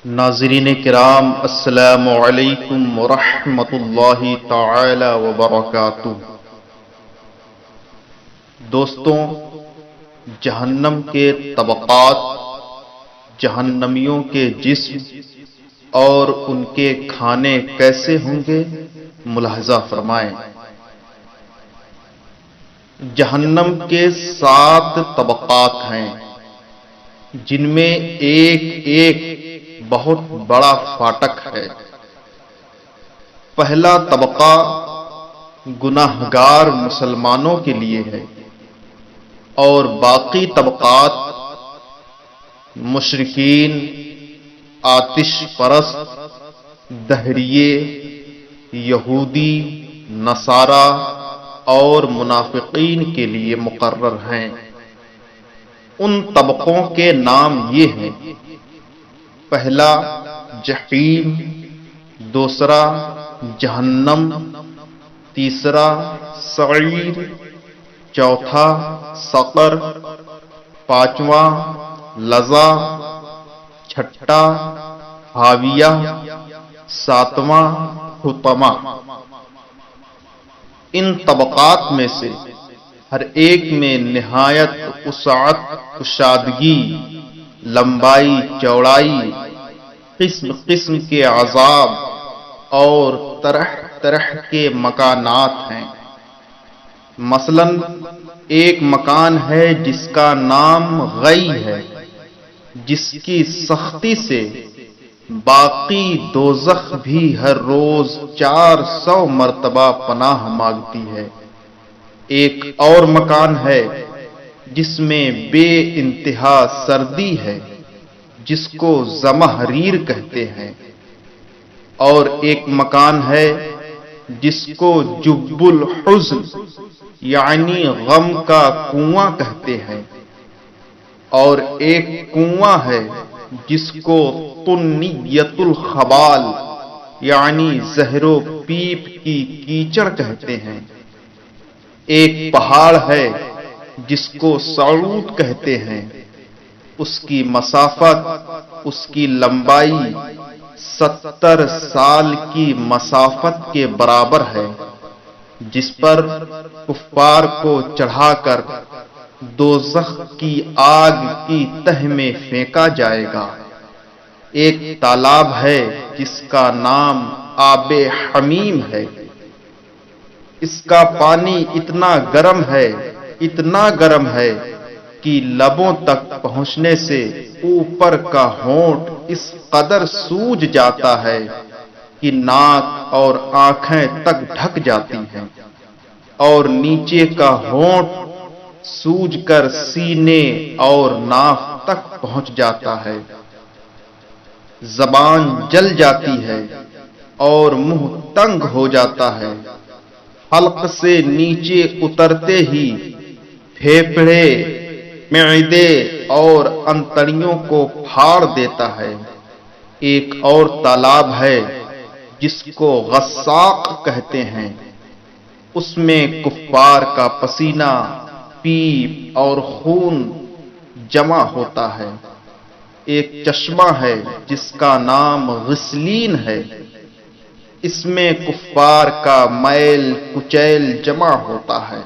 ناظرین کرام، السلام علیکم ورحمۃ اللہ تعالی وبرکاتہ۔ دوستوں، جہنم کے طبقات، جہنمیوں کے جسم اور ان کے کھانے کیسے ہوں گے، ملاحظہ فرمائیں۔ جہنم کے 7 طبقات ہیں، جن میں ایک ایک بہت بڑا فاٹک ہے۔ پہلا طبقہ گناہگار مسلمانوں کے لیے ہے اور باقی طبقات مشرکین، آتش پرست، دہریے، یہودی، نصارہ اور منافقین کے لیے مقرر ہیں۔ ان طبقوں کے نام یہ ہیں: پہلا جحیم، دوسرا جہنم، تیسرا سعیر، چوتھا سقر، پانچواں لظا، چھٹا حاویہ، ساتواں حطمہ۔ ان طبقات میں سے ہر ایک میں نہایت وسعت، کشادگی، لمبائی، چوڑائی، قسم قسم کے عذاب اور طرح طرح کے مکانات ہیں۔ مثلا ایک مکان ہے جس کا نام غی ہے، جس کی سختی سے باقی دوزخ بھی ہر روز 400 مرتبہ پناہ مانگتی ہے۔ ایک اور مکان ہے جس میں بے انتہا سردی ہے، جس کو زمہریر کہتے ہیں، اور ایک مکان ہے جس کو جب الحزن یعنی غم کا کنواں کہتے ہیں، اور ایک کنواں ہے جس کو طنیۃ الخبال یعنی زہر و پیپ کی کیچڑ کہتے ہیں۔ ایک پہاڑ ہے جس کو صعود کہتے ہیں، اس کی مسافت، اس کی لمبائی 70 سال کی مسافت کے برابر ہے، جس پر کفار کو چڑھا کر دوزخ کی آگ کی تہ میں پھینکا جائے گا۔ ایک تالاب ہے جس کا نام آب حمیم ہے، اس کا پانی اتنا گرم ہے، اتنا گرم ہے کہ لبوں تک پہنچنے سے اوپر کا ہونٹ اس قدر سوج جاتا ہے کہ ناک اور آنکھیں تک ڈھک جاتی ہیں، اور نیچے کا ہونٹ سوج کر سینے اور ناف تک پہنچ جاتا ہے۔ زبان جل جاتی ہے اور منہ تنگ ہو جاتا ہے۔ حلق سے نیچے اترتے ہی پھیپھڑے، معدے اور انتڑیوں کو پھاڑ دیتا ہے۔ ایک اور تالاب ہے جس کو غساق کہتے ہیں، اس میں کفار کا پسینہ، پیپ اور خون جمع ہوتا ہے۔ ایک چشمہ ہے جس کا نام غسلین ہے، اس میں کفار کا میل کچیل جمع ہوتا ہے۔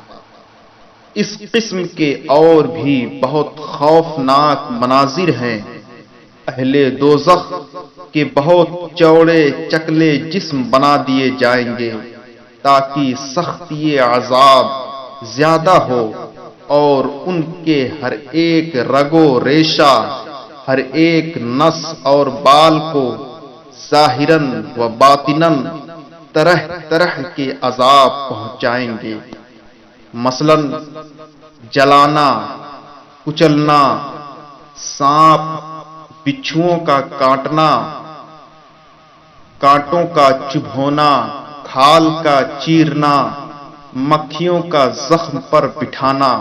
اس قسم کے اور بھی بہت خوفناک مناظر ہیں۔ اہل دوزخ کے بہت چوڑے چکلے جسم بنا دیے جائیں گے تاکہ سختی عذاب زیادہ ہو، اور ان کے ہر ایک رگ و ریشہ، ہر ایک نس اور بال کو ظاہراً و باطناً طرح طرح کے عذاب پہنچائیں گے۔ مثلا جلانا، کچلنا، سانپ بچھوؤں کا کاٹنا، کانٹوں کا چبھونا، کھال کا چیرنا، مکھیوں کا زخم پر بٹھانا۔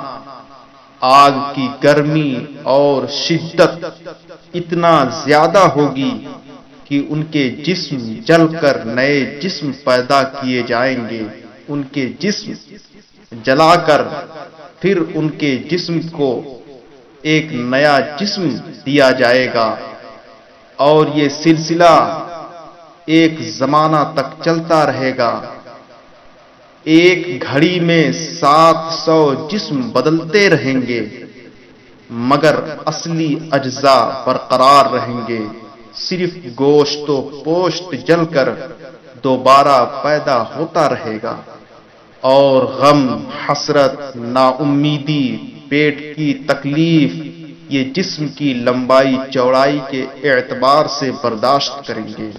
آگ کی گرمی اور شدت اتنا زیادہ ہوگی کہ ان کے جسم جل کر نئے جسم پیدا کیے جائیں گے۔ ان کے جسم جلا کر پھر ان کے جسم کو ایک نیا جسم دیا جائے گا۔ اور یہ سلسلہ ایک زمانہ تک چلتا رہے گا۔ ایک گھڑی میں 700 جسم بدلتے رہیں گے، مگر اصلی اجزاء برقرار رہیں گے، صرف گوشت و پوشت جل کر دوبارہ پیدا ہوتا رہے گا۔ اور غم، حسرت، نا امیدی، پیٹ کی تکلیف یہ جسم کی لمبائی چوڑائی کے اعتبار سے برداشت کریں گے۔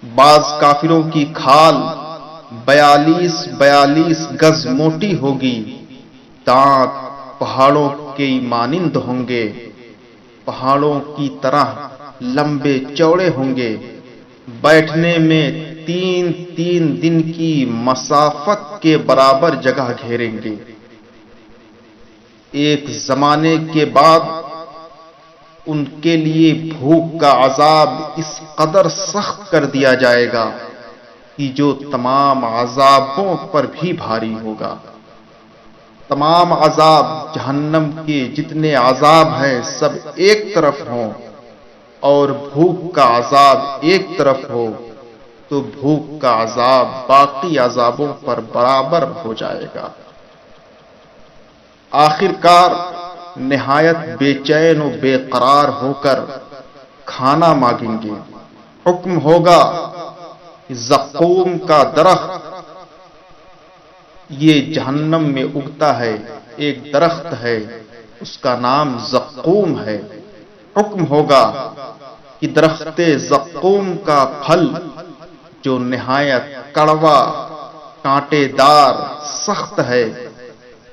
بعض کافروں کی کھال 42 گز موٹی ہوگی، دانت پہاڑوں کے مانند ہوں گے، پہاڑوں کی طرح لمبے چوڑے ہوں گے، بیٹھنے میں 3 دن کی مسافت کے برابر جگہ گھیریں گے۔ ایک زمانے کے بعد ان کے لیے بھوک کا عذاب اس قدر سخت کر دیا جائے گا کہ جو تمام عذابوں پر بھی بھاری ہوگا۔ تمام عذاب جہنم کے جتنے عذاب ہیں سب ایک طرف ہوں اور بھوک کا عذاب ایک طرف ہو تو بھوک کا عذاب باقی عذابوں پر برابر ہو جائے گا۔ آخر کار نہایت بے چین و بے قرار ہو کر کھانا مانگیں گے۔ حکم ہوگا کہ زقوم کا درخت، یہ جہنم میں اگتا ہے، ایک درخت ہے، اس کا نام زقوم ہے۔ حکم ہوگا کہ درخت زقوم کا پھل جو نہایت کڑوا، کانٹے دار، سخت ہے،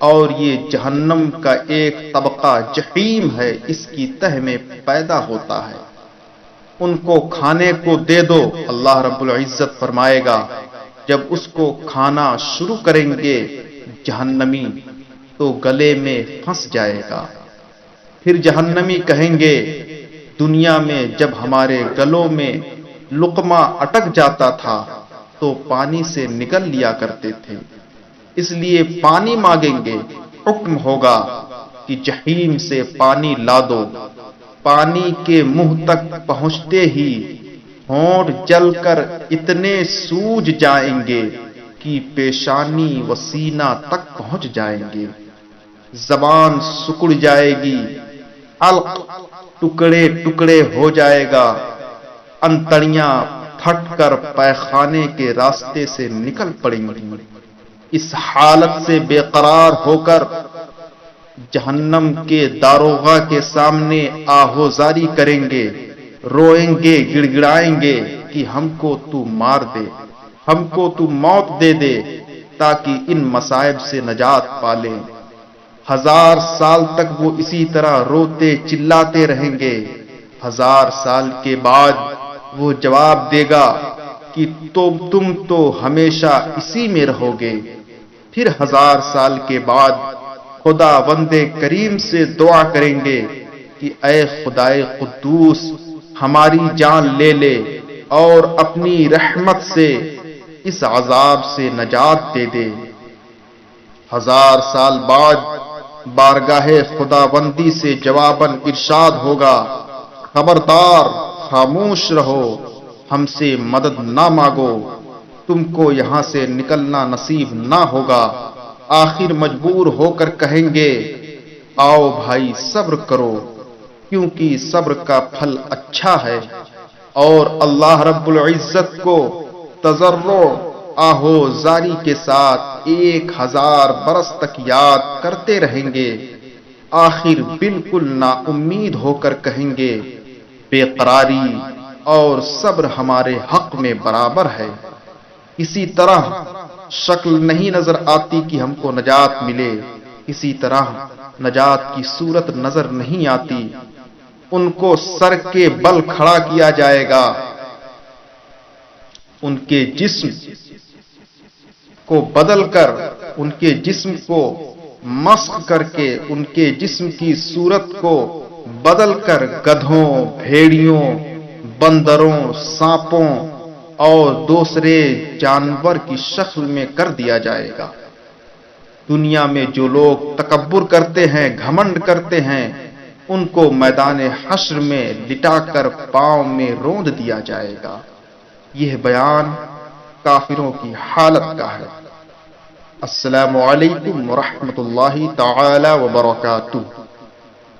اور یہ جہنم کا ایک طبقہ جحیم ہے، اس کی تہ میں پیدا ہوتا ہے، ان کو کھانے کو دے دو۔ اللہ رب العزت فرمائے گا جب اس کو کھانا شروع کریں گے جہنمی تو گلے میں پھنس جائے گا۔ پھر جہنمی کہیں گے دنیا میں جب ہمارے گلوں میں لقمہ اٹک جاتا تھا تو پانی سے نکل لیا کرتے تھے، اس لیے پانی مانگیں گے۔ حکم ہوگا کہ جحیم سے پانی لا دو۔ پانی کے منہ تک پہنچتے ہی ہونٹ جل کر اتنے سوج جائیں گے کہ پیشانی و سینہ تک پہنچ جائیں گے، زبان سکڑ جائے گی، حلق ٹکڑے ٹکڑے ہو جائے گا، انتڑیاں پھٹ کر پیخانے کے راستے سے نکل پڑیں گی۔ اس حالت سے بے قرار ہو کر جہنم کے داروغہ کے سامنے آہوزاری کریں گے، روئیں گے، گڑ گڑائیں گے کہ ہم کو تو مار دے، ہم کو تو موت دے دے تاکہ ان مصائب سے نجات پالیں۔ 1000 سال تک وہ اسی طرح روتے چلاتے رہیں گے۔ 1000 سال کے بعد وہ جواب دے گا کہ تم تو ہمیشہ اسی میں رہو گے۔ پھر 1000 سال کے بعد خدا بندے کریم سے دعا کریں گے کہ اے خدائے قدوس ہماری جان لے لے اور اپنی رحمت سے اس عذاب سے نجات دے دے۔ 1000 سال بعد بارگاہ خدا بندی سے جواباً ارشاد ہوگا خبردار، خاموش رہو، ہم سے مدد نہ مانگو، تم کو یہاں سے نکلنا نصیب نہ ہوگا۔ آخر مجبور ہو کر کہیں گے آؤ بھائی صبر کرو، کیونکہ صبر کا پھل اچھا ہے، اور اللہ رب العزت کو تضرع آہو زاری کے ساتھ 1000 برس تک یاد کرتے رہیں گے۔ آخر بالکل نا امید ہو کر کہیں گے بے قراری اور صبر ہمارے حق میں برابر ہے۔ اسی طرح شکل نہیں نظر آتی کہ ہم کو نجات ملے، اسی طرح نجات کی صورت نظر نہیں آتی۔ ان کو سر کے بل کھڑا کیا جائے گا، ان کے جسم کو بدل کر، ان کے جسم کو مسخ کر کے، ان کے جسم کی صورت کو بدل کر گدھوں، بھیڑیوں، بندروں، سانپوں اور دوسرے جانور کی شکل میں کر دیا جائے گا۔ دنیا میں جو لوگ تکبر کرتے ہیں، گھمنڈ کرتے ہیں، ان کو میدان حشر میں لٹا کر پاؤں میں روند دیا جائے گا۔ یہ بیان کافروں کی حالت کا ہے۔ السلام علیکم ورحمۃ اللہ تعالی وبرکاتہ۔